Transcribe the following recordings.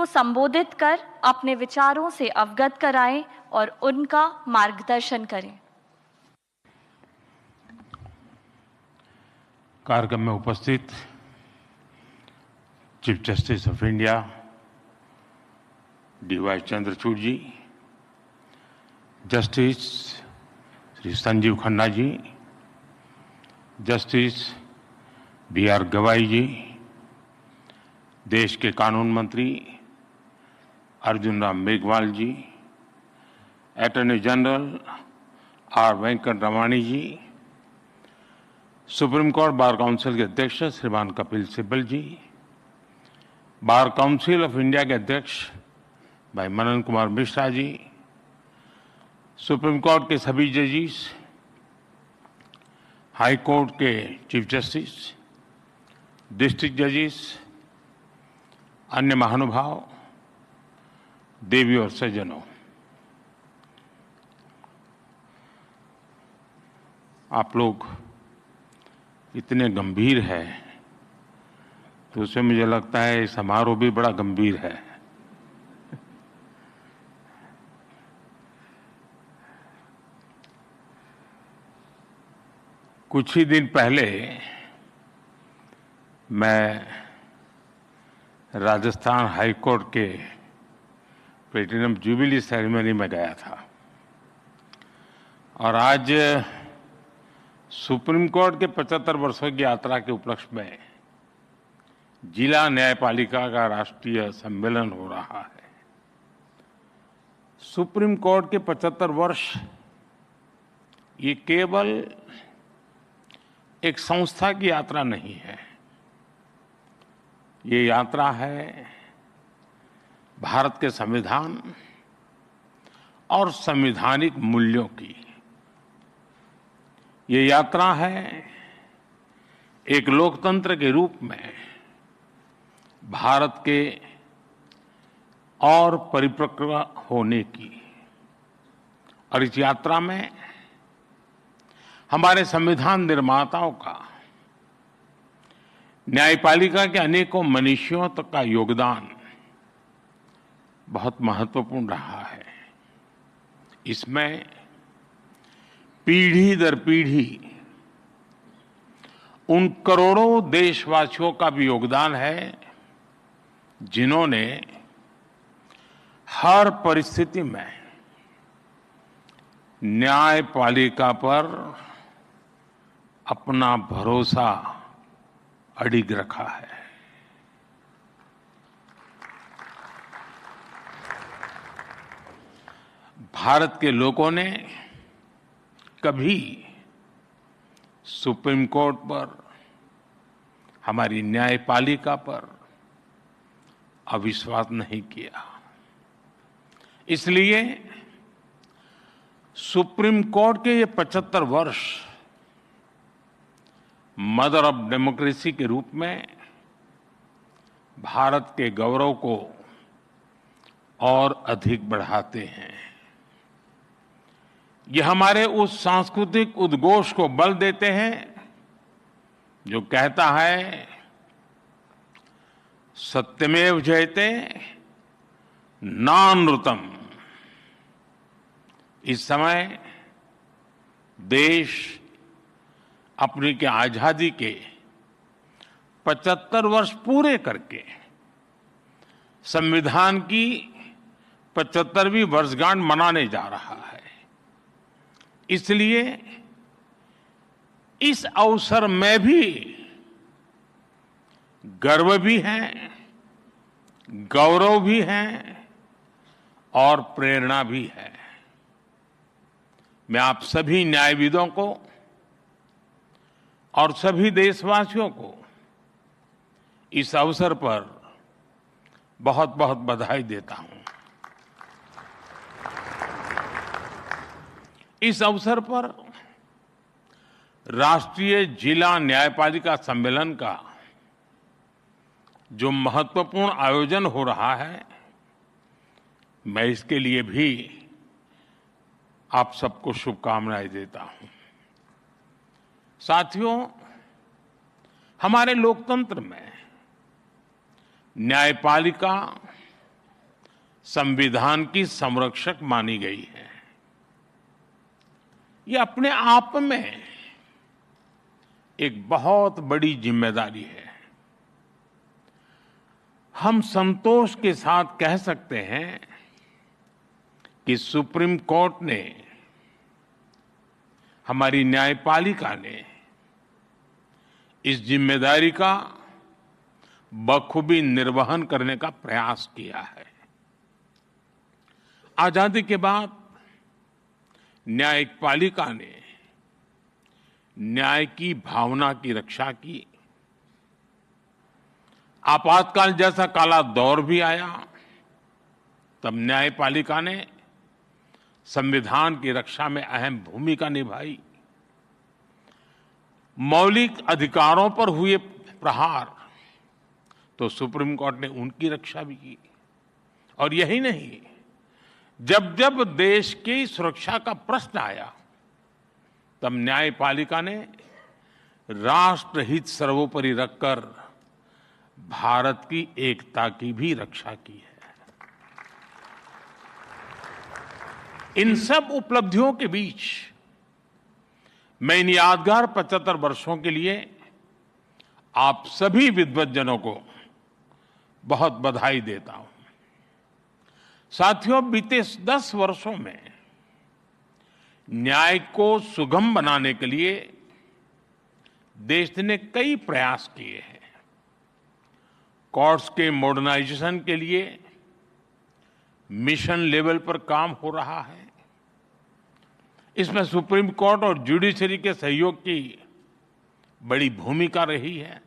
संबोधित कर अपने विचारों से अवगत कराएं और उनका मार्गदर्शन करें। कार्यक्रम में उपस्थित chief justice of India D Y. Chandrachud ji, justice Shri Sanjiv Khanna ji, justice B R. Gavai ji, देश के कानून मंत्री Arjun Ram Meghwal ji, attorney general R. Venkat Ramani ji, supreme court bar council के अध्यक्ष श्रीमान Kapil Sibal ji, bar council of India के अध्यक्ष भाई मनन कुमार मिश्रा जी, सुप्रीम कोर्ट के सभी जजेस, हाई कोर्ट के चीफ जस्टिस, डिस्ट्रिक्ट जजेस, अन्य महानुभाव, देवी और सज्जनों, आप लोग इतने गंभीर हैं तो उससे मुझे लगता है समारोह भी बड़ा गंभीर है। कुछ ही दिन पहले मैं राजस्थान हाई कोर्ट के प्लेटिनम जुबिली सेरेमनी में गया था और आज सुप्रीम कोर्ट के 75 वर्षों की यात्रा के उपलक्ष्य में जिला न्यायपालिका का राष्ट्रीय सम्मेलन हो रहा है। सुप्रीम कोर्ट के 75 वर्ष ये केवल एक संस्था की यात्रा नहीं है, ये यात्रा है भारत के संविधान और संवैधानिक मूल्यों की। ये यात्रा है एक लोकतंत्र के रूप में भारत के और परिपक्व होने की। और इस यात्रा में हमारे संविधान निर्माताओं का, न्यायपालिका के अनेकों मनीषियों तक का योगदान बहुत महत्वपूर्ण रहा है। इसमें पीढ़ी दर पीढ़ी उन करोड़ों देशवासियों का भी योगदान है जिन्होंने हर परिस्थिति में न्यायपालिका पर अपना भरोसा अडिग रखा है। भारत के लोगों ने कभी सुप्रीम कोर्ट पर, हमारी न्यायपालिका पर अविश्वास नहीं किया। इसलिए सुप्रीम कोर्ट के ये 75 वर्ष मदर ऑफ डेमोक्रेसी के रूप में भारत के गौरव को और अधिक बढ़ाते हैं। ये हमारे उस सांस्कृतिक उद्घोष को बल देते हैं जो कहता है सत्यमेव जयते नानृतम। इस समय देश अपनी के आजादी के 75 वर्ष पूरे करके संविधान की 75वीं वर्षगांठ मनाने जा रहा है। इसलिए इस अवसर में भी गर्व भी है, गौरव भी है और प्रेरणा भी है। मैं आप सभी न्यायविदों को और सभी देशवासियों को इस अवसर पर बहुत बहुत बधाई देता हूं। इस अवसर पर राष्ट्रीय जिला न्यायपालिका सम्मेलन का जो महत्वपूर्ण आयोजन हो रहा है, मैं इसके लिए भी आप सबको शुभकामनाएं देता हूं। साथियों, हमारे लोकतंत्र में न्यायपालिका संविधान की संरक्षक मानी गई है। ये अपने आप में एक बहुत बड़ी जिम्मेदारी है। हम संतोष के साथ कह सकते हैं कि सुप्रीम कोर्ट ने, हमारी न्यायपालिका ने इस जिम्मेदारी का बखूबी निर्वहन करने का प्रयास किया है। आजादी के बाद न्यायपालिका ने न्याय की भावना की रक्षा की। आपातकाल जैसा काला दौर भी आया, तब न्यायपालिका ने संविधान की रक्षा में अहम भूमिका निभाई। मौलिक अधिकारों पर हुए प्रहार तो सुप्रीम कोर्ट ने उनकी रक्षा भी की। और यही नहीं, जब जब देश की सुरक्षा का प्रश्न आया, तब न्यायपालिका ने राष्ट्रहित सर्वोपरि रखकर भारत की एकता की भी रक्षा की है। इन सब उपलब्धियों के बीच मैं इन यादगार 75 वर्षों के लिए आप सभी विद्वज्जनों को बहुत बधाई देता हूं। साथियों, बीते 10 वर्षों में न्याय को सुगम बनाने के लिए देश ने कई प्रयास किए हैं। कोर्ट्स के मॉडर्नाइजेशन के लिए मिशन लेवल पर काम हो रहा है। इसमें सुप्रीम कोर्ट और जुडिशरी के सहयोग की बड़ी भूमिका रही है।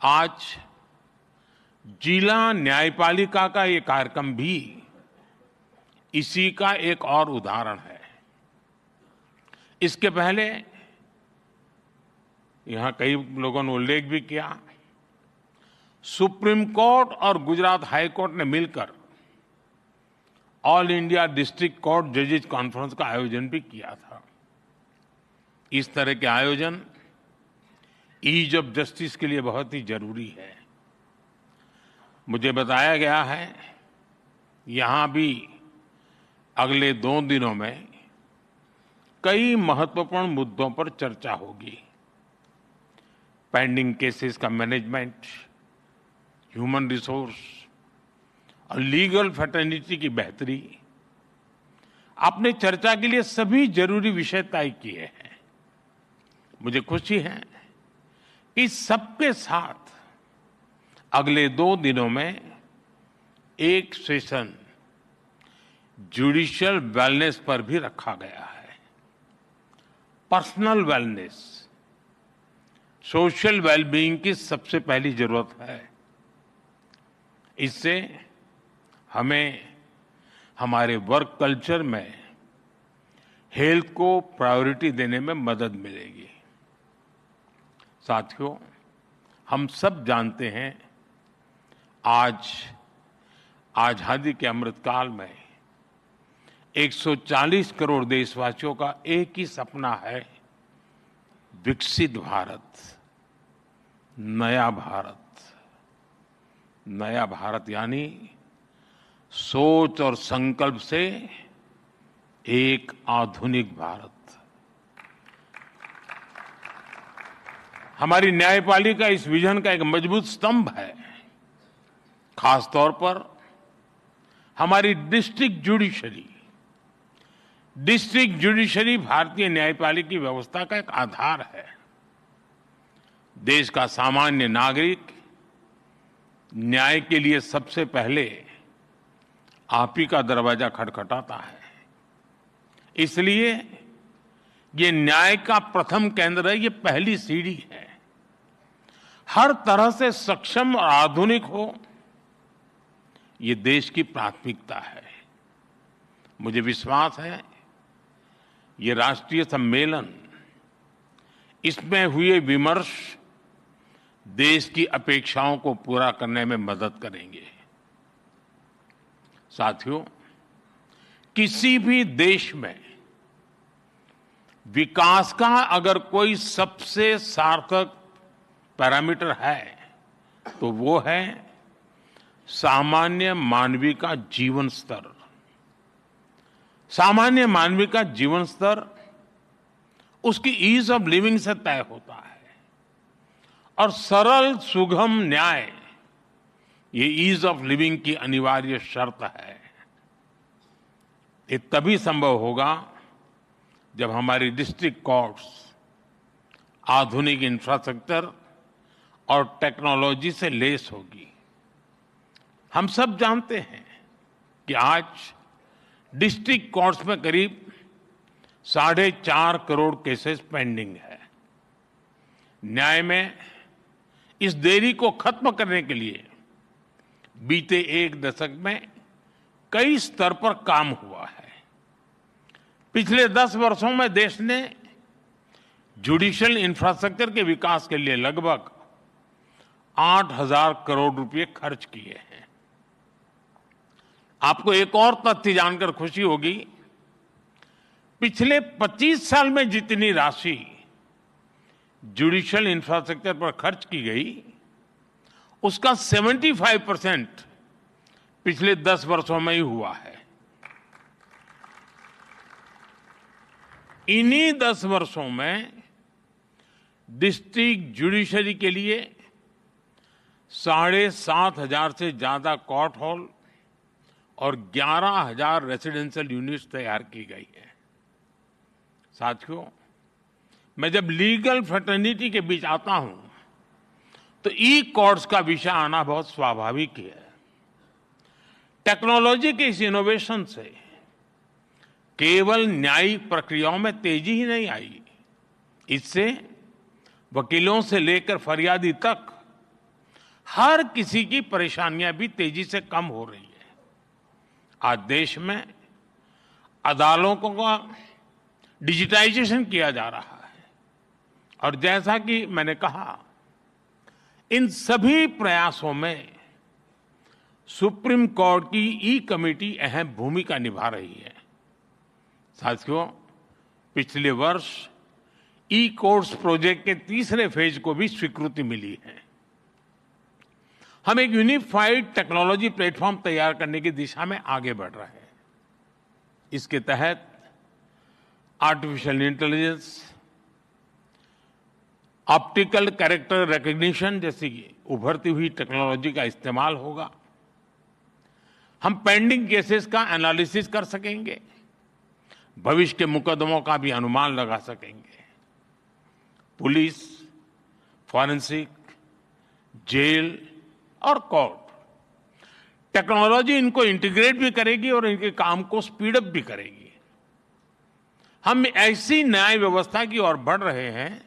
आज जिला न्यायपालिका का ये कार्यक्रम भी इसी का एक और उदाहरण है। इसके पहले यहां कई लोगों ने उल्लेख भी किया, सुप्रीम कोर्ट और गुजरात हाई कोर्ट ने मिलकर ऑल इंडिया डिस्ट्रिक्ट कोर्ट जजेज कॉन्फ्रेंस का आयोजन भी किया था। इस तरह के आयोजन ईज ऑफ जस्टिस के लिए बहुत ही जरूरी है। मुझे बताया गया है यहां भी अगले 2 दिनों में कई महत्वपूर्ण मुद्दों पर चर्चा होगी। पेंडिंग केसेस का मैनेजमेंट, ह्यूमन रिसोर्स और लीगल फैटर्निटी की बेहतरी। आपने चर्चा के लिए सभी जरूरी विषय तय किए हैं। मुझे खुशी है कि सबके साथ अगले 2 दिनों में एक सेशन जुडिशियल वेलनेस पर भी रखा गया है। पर्सनल वेलनेस, सोशल वेलबीइंग की सबसे पहली जरूरत है। इससे हमें हमारे वर्क कल्चर में हेल्थ को प्रायोरिटी देने में मदद मिलेगी। साथियों, हम सब जानते हैं आज आजादी के अमृतकाल में 140 करोड़ देशवासियों का एक ही सपना है, विकसित भारत, नया भारत। नया भारत यानी सोच और संकल्प से एक आधुनिक भारत। हमारी न्यायपालिका इस विजन का एक मजबूत स्तंभ है। खासतौर पर हमारी डिस्ट्रिक्ट जुडिशरी भारतीय न्यायपालिका की व्यवस्था का एक आधार है। देश का सामान्य नागरिक न्याय के लिए सबसे पहले आप ही का दरवाजा खटखटाता है। इसलिए ये न्याय का प्रथम केंद्र है, ये पहली सीढ़ी है। हर तरह से सक्षम और आधुनिक हो, ये देश की प्राथमिकता है। मुझे विश्वास है ये राष्ट्रीय सम्मेलन, इसमें हुए विमर्श देश की अपेक्षाओं को पूरा करने में मदद करेंगे। साथियों, किसी भी देश में विकास का अगर कोई सबसे सार्थक पैरामीटर है तो वो है सामान्य मानवी का जीवन स्तर, सामान्य मानवी का जीवन स्तर उसकी ईज ऑफ लिविंग से तय होता है और सरल सुगम न्याय ये ईज ऑफ लिविंग की अनिवार्य शर्त है। ये तभी संभव होगा जब हमारी डिस्ट्रिक्ट कोर्ट्स आधुनिक इंफ्रास्ट्रक्चर और टेक्नोलॉजी से लैस होगी। हम सब जानते हैं कि आज डिस्ट्रिक्ट कोर्ट्स में करीब 4.5 करोड़ केसेस पेंडिंग है। न्याय में इस देरी को खत्म करने के लिए बीते एक दशक में कई स्तर पर काम हुआ है। पिछले 10 वर्षों में देश ने जुडिशियल इंफ्रास्ट्रक्चर के विकास के लिए लगभग 8,000 करोड़ रुपए खर्च किए हैं। आपको एक और तथ्य जानकर खुशी होगी, पिछले 25 साल में जितनी राशि जुडिशियल इंफ्रास्ट्रक्चर पर खर्च की गई, उसका 75% पिछले 10 वर्षों में ही हुआ है। इन्हीं 10 वर्षों में डिस्ट्रिक्ट जुडिशरी के लिए 7,500 से ज्यादा कोर्ट हॉल और 11,000 रेसिडेंशियल यूनिट्स तैयार की गई है। साथियों, मैं जब लीगल फ्रेटर्निटी के बीच आता हूं तो ई कोर्ट्स का विषय आना बहुत स्वाभाविक है। टेक्नोलॉजी के इस इनोवेशन से केवल न्यायिक प्रक्रियाओं में तेजी ही नहीं आई, इससे वकीलों से लेकर फरियादी तक हर किसी की परेशानियां भी तेजी से कम हो रही है। आज देश में अदालतों का डिजिटाइजेशन किया जा रहा है और जैसा कि मैंने कहा, इन सभी प्रयासों में सुप्रीम कोर्ट की ई कमेटी अहम भूमिका निभा रही है। साथियों, पिछले वर्ष ई कोर्ट्स प्रोजेक्ट के तीसरे फेज को भी स्वीकृति मिली है। हम एक यूनिफाइड टेक्नोलॉजी प्लेटफॉर्म तैयार करने की दिशा में आगे बढ़ रहे हैं। इसके तहत artificial intelligence, optical character recognition जैसी उभरती हुई टेक्नोलॉजी का इस्तेमाल होगा। हम पेंडिंग केसेस का एनालिसिस कर सकेंगे, भविष्य के मुकदमों का भी अनुमान लगा सकेंगे। पुलिस, फॉरेंसिक, जेल और कोर्ट टेक्नोलॉजी इनको इंटीग्रेट भी करेगी और इनके काम को स्पीड अप भी करेगी। हम ऐसी न्याय व्यवस्था की ओर बढ़ रहे हैं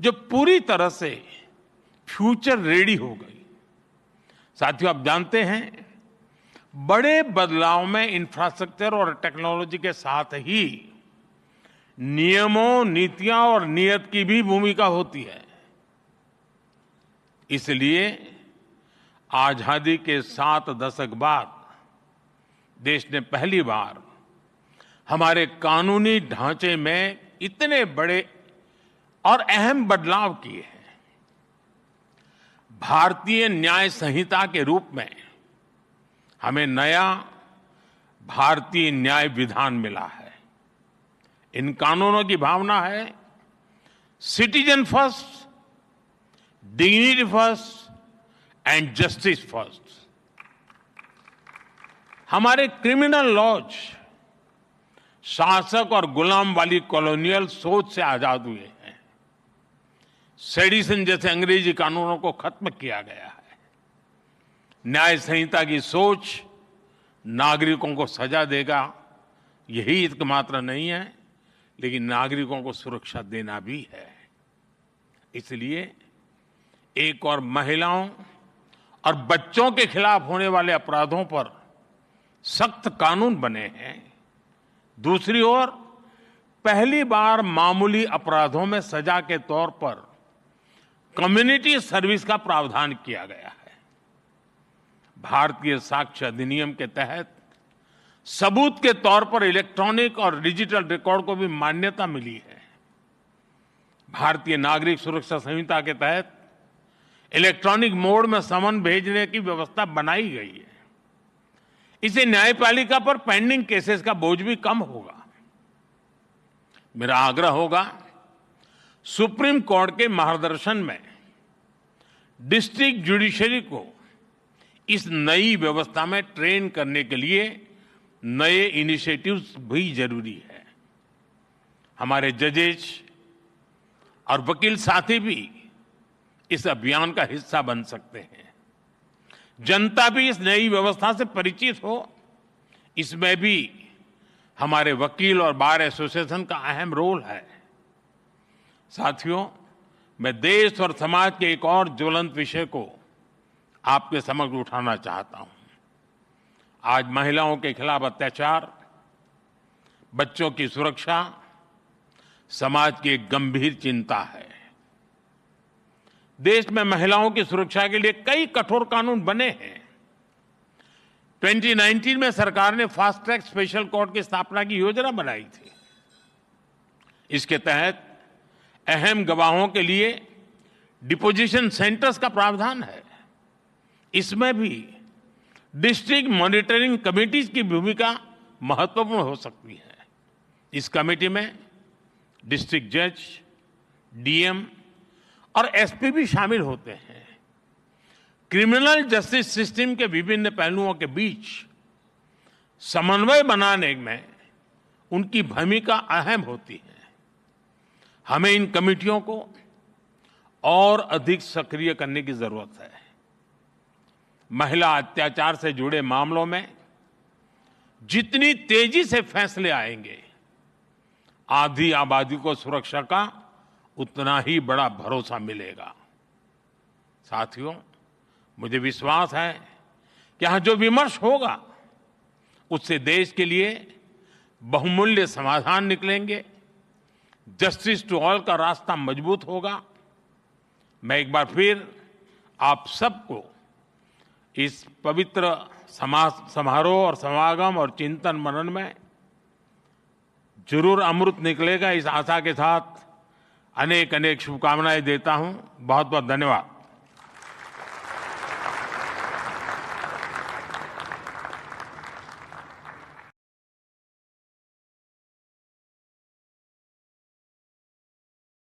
जो पूरी तरह से फ्यूचर रेडी हो गई। साथियों, आप जानते हैं, बड़े बदलाव में इंफ्रास्ट्रक्चर और टेक्नोलॉजी के साथ ही नियमों, नीतियां और नीयत की भी भूमिका होती है। इसलिए आजादी के 7 दशक बाद देश ने पहली बार हमारे कानूनी ढांचे में इतने बड़े और अहम बदलाव किए हैं। भारतीय न्याय संहिता के रूप में हमें नया भारतीय न्याय विधान मिला है। इन कानूनों की भावना है citizen first, dignity first and justice first. हमारे क्रिमिनल लॉज शासक और गुलाम वाली कॉलोनियल सोच से आजाद हुए हैं। सेडिशन जैसे अंग्रेजी कानूनों को खत्म किया गया है। न्याय संहिता की सोच नागरिकों को सजा देगा, यही एकमात्र नहीं है, लेकिन नागरिकों को सुरक्षा देना भी है। इसलिए एक और महिलाओं और बच्चों के खिलाफ होने वाले अपराधों पर सख्त कानून बने हैं। दूसरी ओर पहली बार मामूली अपराधों में सजा के तौर पर कम्युनिटी सर्विस का प्रावधान किया गया है। भारतीय साक्ष्य अधिनियम के तहत सबूत के तौर पर इलेक्ट्रॉनिक और डिजिटल रिकॉर्ड को भी मान्यता मिली है। भारतीय नागरिक सुरक्षा संहिता के तहत इलेक्ट्रॉनिक मोड में समन भेजने की व्यवस्था बनाई गई है। इससे न्यायपालिका पर पेंडिंग केसेस का बोझ भी कम होगा। मेरा आग्रह होगा, सुप्रीम कोर्ट के मार्गदर्शन में डिस्ट्रिक्ट जुडिशरी को इस नई व्यवस्था में ट्रेन करने के लिए नए इनिशिएटिव्स भी जरूरी है। हमारे जजेस और वकील साथी भी इस अभियान का हिस्सा बन सकते हैं। जनता भी इस नई व्यवस्था से परिचित हो, इसमें भी हमारे वकील और बार एसोसिएशन का अहम रोल है। साथियों, मैं देश और समाज के एक और ज्वलंत विषय को आपके समक्ष उठाना चाहता हूं। आज महिलाओं के खिलाफ अत्याचार, बच्चों की सुरक्षा समाज की एक गंभीर चिंता है। देश में महिलाओं की सुरक्षा के लिए कई कठोर कानून बने हैं। 2019 में सरकार ने फास्ट ट्रैक स्पेशल कोर्ट की स्थापना की योजना बनाई थी। इसके तहत अहम गवाहों के लिए डिपोजिशन सेंटर्स का प्रावधान है। इसमें भी डिस्ट्रिक्ट मॉनिटरिंग कमिटीज की भूमिका महत्वपूर्ण हो सकती है। इस कमेटी में डिस्ट्रिक्ट जज, डीएम और एसपी भी शामिल होते हैं। क्रिमिनल जस्टिस सिस्टम के विभिन्न पहलुओं के बीच समन्वय बनाने में उनकी भूमिका अहम होती है। हमें इन कमेटियों को और अधिक सक्रिय करने की जरूरत है। महिला अत्याचार से जुड़े मामलों में जितनी तेजी से फैसले आएंगे, आधी आबादी को सुरक्षा का उतना ही बड़ा भरोसा मिलेगा। साथियों, मुझे विश्वास है कि यहां जो विमर्श होगा उससे देश के लिए बहुमूल्य समाधान निकलेंगे। जस्टिस टू ऑल का रास्ता मजबूत होगा। मैं एक बार फिर आप सबको इस पवित्र समारोह और समागम और चिंतन मनन में जरूर अमृत निकलेगा, इस आशा के साथ अनेक अनेक शुभकामनाएं देता हूं। बहुत बहुत धन्यवाद।